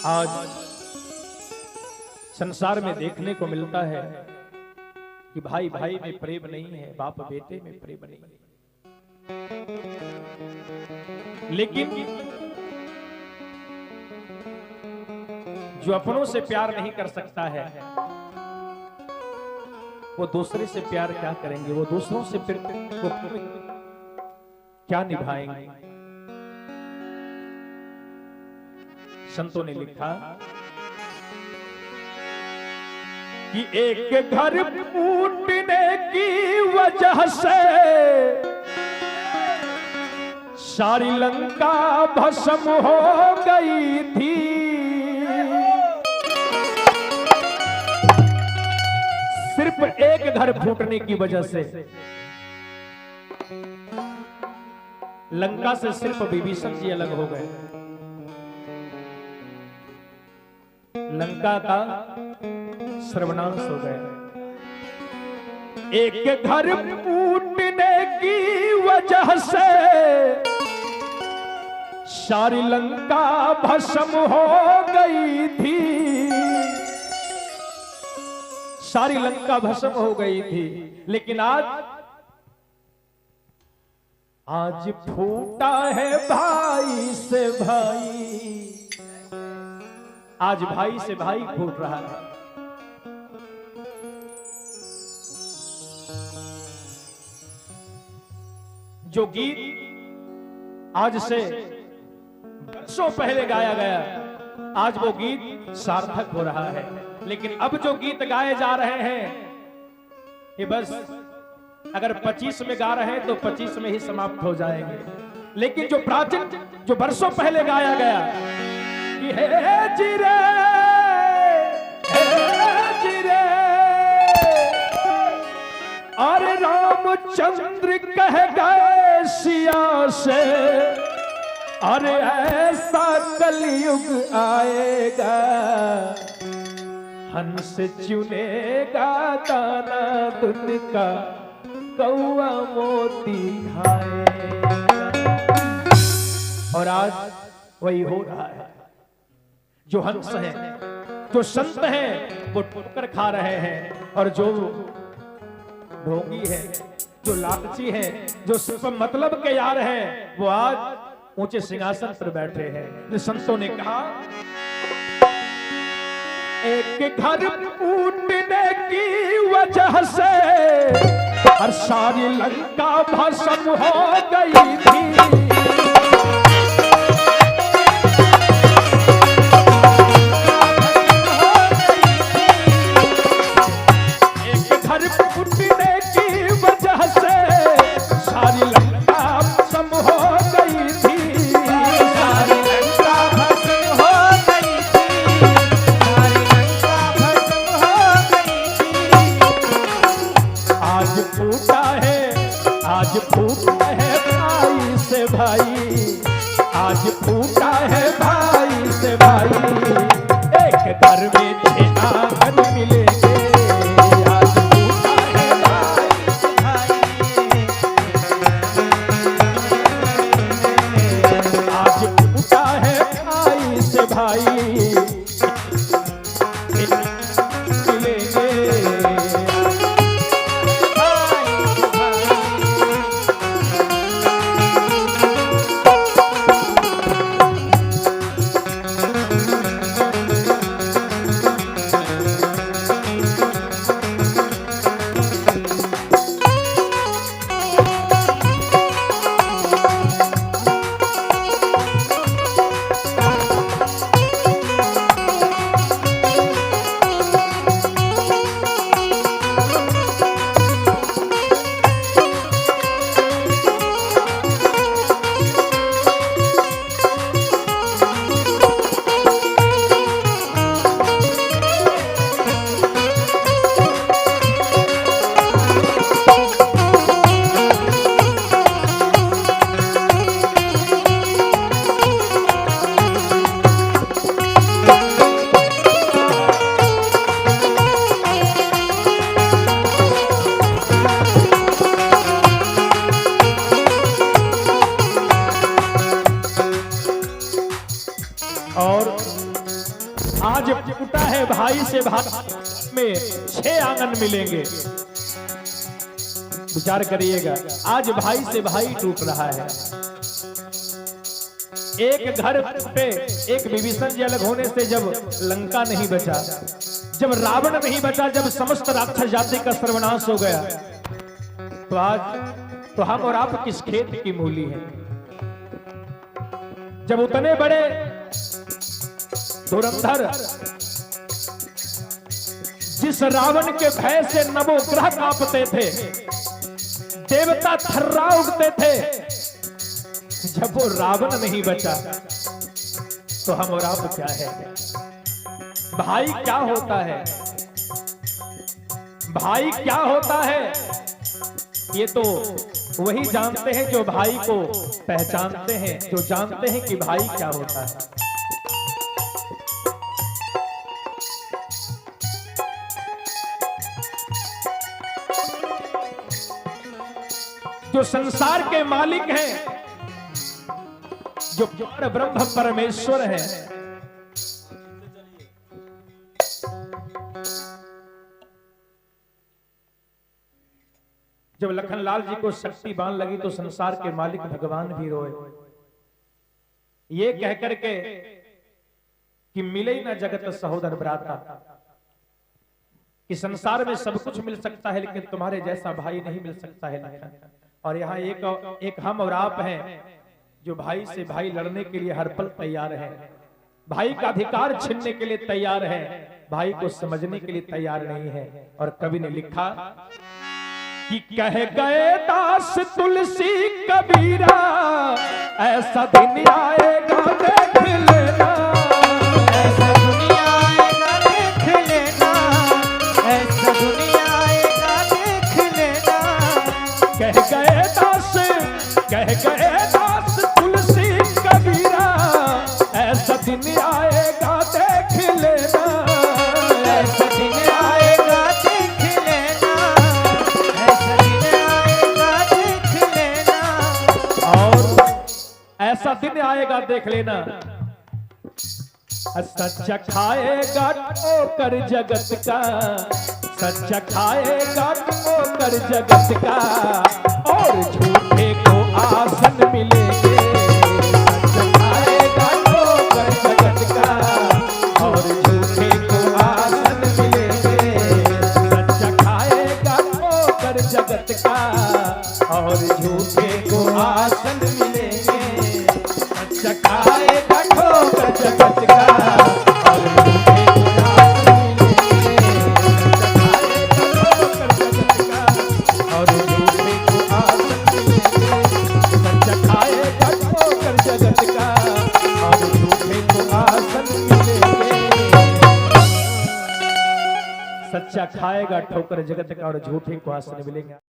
आज संसार में देखने को मिलता है कि भाई भाई में प्रेम नहीं है, बाप बेटे में प्रेम नहीं है। लेकिन जो अपनों से प्यार नहीं कर सकता है वो दूसरे से प्यार क्या करेंगे, वो दूसरों से फिर वो क्या निभाएंगे। संतों ने लिखा कि एक घर फूटने की वजह से सारी लंका भस्म हो गई थी। सिर्फ एक घर फूटने की वजह से लंका से सिर्फ विभीषण जी अलग हो गए। लंका का सर्वनाश हो गया। एक घर फूटने की वजह से सारी लंका भस्म हो गई थी। सारी लंका भस्म हो गई थी। लेकिन आज फूटा है भाई से भाई। आज भाई से भाई फूट रहा है। जो गीत आज से वर्षों पहले गाया गया, आज वो गीत सार्थक हो रहा है। लेकिन अब जो गीत गाए जा रहे हैं ये बस अगर 25 में गा रहे हैं तो 25 में ही समाप्त हो जाएंगे। लेकिन जो प्राचीन, जो वर्षों पहले गाया गया कि हे जिरे अरे रामचंद्र कह गए सिया से, अरे ऐसा कलयुग आएगा हंस चुनेगा दाना दूध का कौआ मोती खाएगा। और आज वही हो रहा है। जो हंस हैं, जो संत हैं वो ठोकर खा रहे हैं, और जो ढोंगी है, जो लालची है, जो सिर्फ मतलब के यार हैं, वो आज ऊंचे सिंहासन पर बैठे हैं। संतों ने कहा एक घर फूटने की वजह से हर सारी लंका भस्म हो गई थी। आज फूटा है भाई से भाई, आज फूटा है भाई से भाई। एक घर में 6 आंगन मिलेंगे। आज फूटा है भाई से भाई, आज फूटा है भाई से भाई। आज टूटा है भाई से भाई में 6 आंगन मिलेंगे। विचार करिएगा, आज भाई से भाई टूट रहा है। एक घर पे एक विभीषण जी अलग होने से जब लंका नहीं बचा, जब रावण नहीं बचा, जब समस्त राक्षस जाति का सर्वनाश हो गया, तो आज तो हम और आप किस खेत की मूली हैं? जब उतने बड़े धुरंधर जिस रावण के भय से नवोग्रह कांपते थे, देवता थर्रा उठते थे, जब वो रावण नहीं बचा तो हम और आप क्या है? भाई क्या होता है? भाई क्या होता है? ये तो वही जानते हैं जो भाई को पहचानते हैं, जो जानते हैं कि भाई क्या होता है। जो संसार के मालिक हैं, जो ब्रह्म परमेश्वर है, जब लखनलाल जी को शक्ति बाण लगी तो संसार के मालिक भगवान भी रोए, ये कहकर के कि मिले ही ना जगत सहोदर भ्राता, कि संसार में सब कुछ मिल सकता है लेकिन तुम्हारे जैसा भाई नहीं मिल सकता है लखन। और यहाँ एक हम और आप हैं जो भाई से भाई लड़ने के लिए हर पल तैयार है, भाई का अधिकार छीनने के लिए तैयार है, भाई को समझने के लिए तैयार नहीं है। और कवि ने लिखा कि कह गए दास तुलसी कबीरा, ऐसा दिन आएगा देख लेना, ऐसा दुनिया आएगा देख लेना, ऐसा दुनिया आएगा देख लेना। कह गए दास तुलसी कबीरा, ऐसा दिन आएगा देख लेना, ऐसा दिन आएगा देख लेना, ऐसा दिन आएगा देख लेना। और ऐसा दिन आएगा देख लेना, सच्चा खाएगा ठोकर जगत का, सच्चा खाएगा ठोकर जगत का, और झूठे को आसन मिलेंगे। सच्चा खाएगा ठोकर जगत का, और झूठे को आसन मिलेंगे। सच्चा खाएगा ठोकर जगत का, और झूठे को आसन मिलेंगे। सच्चा खाएगा ठोकर जगत का, और झूठे को आसन मिलेंगे। और झूठे को आसन मिलेंगे। सच्चा खाएगा ठोकर जगत का, और झूठे को आसन मिलेंगे। सच्चा खाएगा ठोकर जगत का, और झूठे को आसन मिलेंगे।